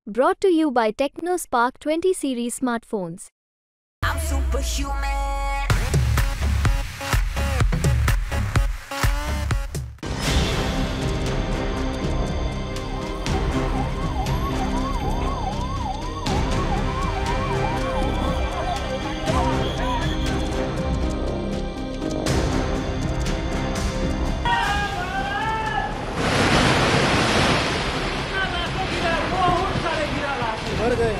Brought to you by TechnoSpark 20 series smartphones. I'm superhuman. मर गए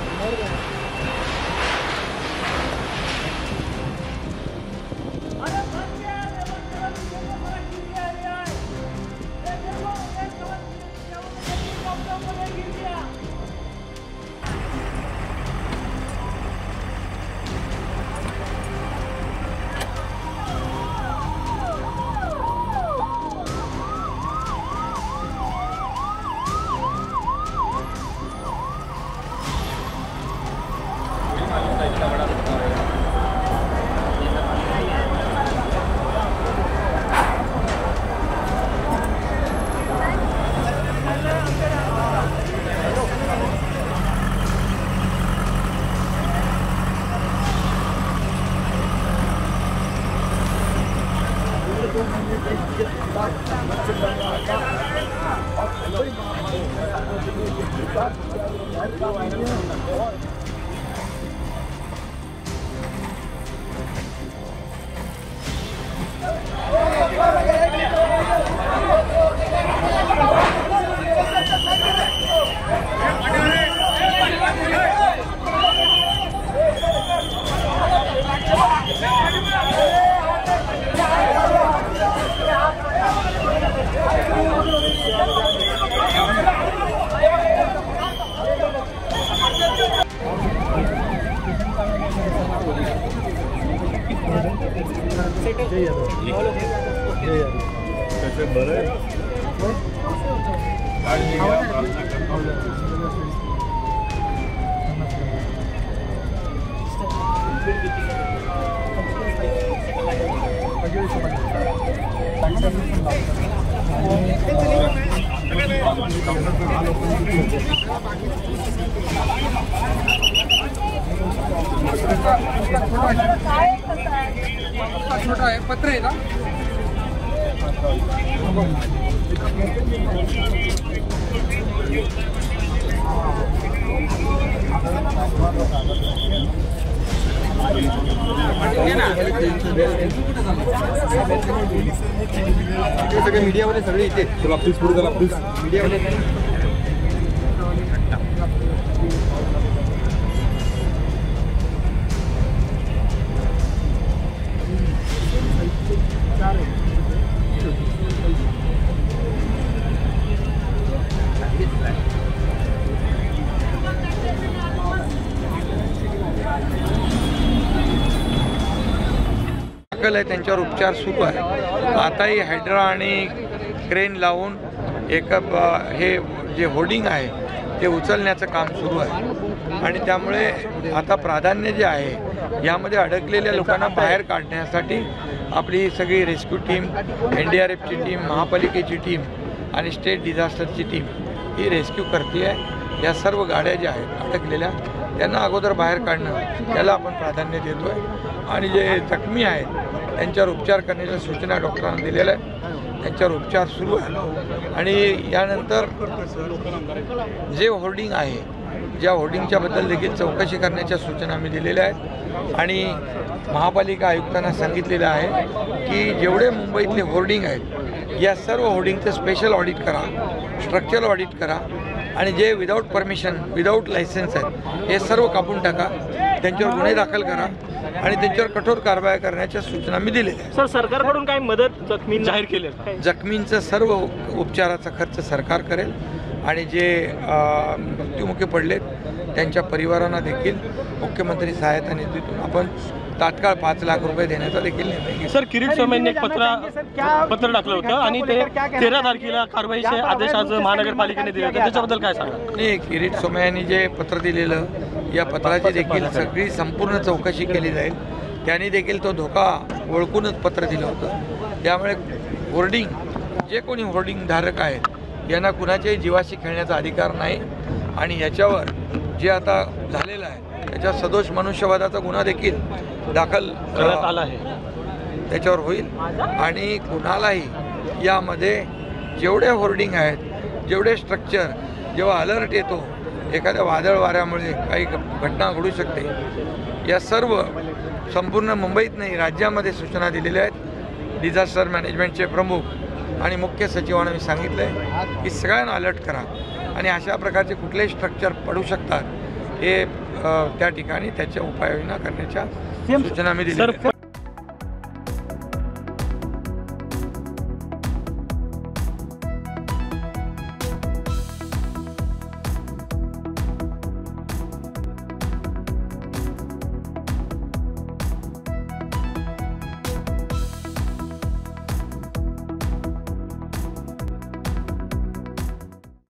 छोटा है पत्र है ना सगळे मीडियावाले सगळे इथे चला प्लीज पुढे चला प्लीज मीडियावाले आहे त्यांच्यावर उपचार सुरू आहे। आताही हायड्रा आणि क्रेन लावून एक हे जे होर्डिंग आहे ते उचलण्याचं काम सुरू आहे आणि त्यामुळे आता प्राधान्य जे आहे यामध्ये अडकलेल्या लोकांना बाहेर काढण्यासाठी आपली सगळी रेस्क्यू टीम, NDRFची टीम, महापालिकेची टीम आणि स्टेट डिझास्टरची टीम ही रेस्क्यू करते आहे। या सर्व गाड्या ज्या आहेत अडकलेल्या त्यांना अगोदर बाहेर काढणं त्याला आपण प्राधान्य देतो आहे आणि जे जखमी आहेत त्यांच्यावर उपचार करण्याच्या सूचना डॉक्टरांना दिलेल्या आहेत। त्यांच्यावर उपचार सुरू आहे आणि यानंतर जे होर्डिंग आहे ज्या होर्डिंगच्याबद्दल देखील चौकशी करण्याच्या सूचना आम्ही दिलेल्या आहेत आणि महापालिका आयुक्तांना सांगितलेलं आहे की जेवढे मुंबईतले होर्डिंग आहेत या सर्व होर्डिंगचं स्पेशल ऑडिट करा, स्ट्रक्चरल ऑडिट करा आणि जे विदाऊट परमिशन, विदाऊट लायसन्स आहेत हे सर्व कापून टाका, त्यांच्यावर गुन्हे दाखल करा आणि त्यांच्यावर कठोर कारवाई करण्याच्या सूचना मी दिलेल्या आहेत। सर, सरकारकडून काय मदत जखमींना जाहीर केली? जखमींचा सर्व उपचाराचा खर्च सरकार करेल आणि जे मृत्युमुखी पडलेत त्यांच्या परिवारांना देखील मुख्यमंत्री सहायता निधीतून आपण तात्काळ 5 लाख रुपये देण्याचा देखील निर्णय घेतला। सर, किरीट स्वामींनी एक पत्र टाकलं होतं आणि ते 13 तारखेला कारवाईचे आदेश आज महानगरपालिकेने दिले होते, त्याच्याबद्दल काय सांगा? नाही, किरीट स्वामींनी जे पत्र दिलेलं या पत्राची देखील सगळी संपूर्ण चौकशी केली जाईल। त्यांनी देखील तो धोका ओळखूनच पत्र दिलं होतं। त्यामुळे होर्डिंग जे कोणी होर्डिंग धारक आहेत यांना कुणाच्याही जीवाशी खेळण्याचा अधिकार नाही आणि याच्यावर जे आता झालेलं आहे त्याच्या सदोष मनुष्यवधाचा गुन्हा देखील दाखल करण्यात आला आहे. त्याच्यावर होईल आणि कुणालाही यामध्ये जेवढे होर्डिंग आहेत, जेवढे स्ट्रक्चर, जेव्हा अलर्ट येतो एखाद्या वादळ वाऱ्यामुळे काही घटना घडू शकते, या सर्व संपूर्ण मुंबईत नाही राज्यामध्ये सूचना दिलेल्या आहेत. डिझास्टर मॅनेजमेंटचे प्रमुख आणि मुख्य सचिवांना मी सांगितलं आहे की सगळ्यांना अलर्ट करा आणि अशा प्रकारचे कुठलेही स्ट्रक्चर पडू शकतात हे त्या ठिकाणी त्याच्या उपाययोजना करण्याच्या सूचना मी दिल्या.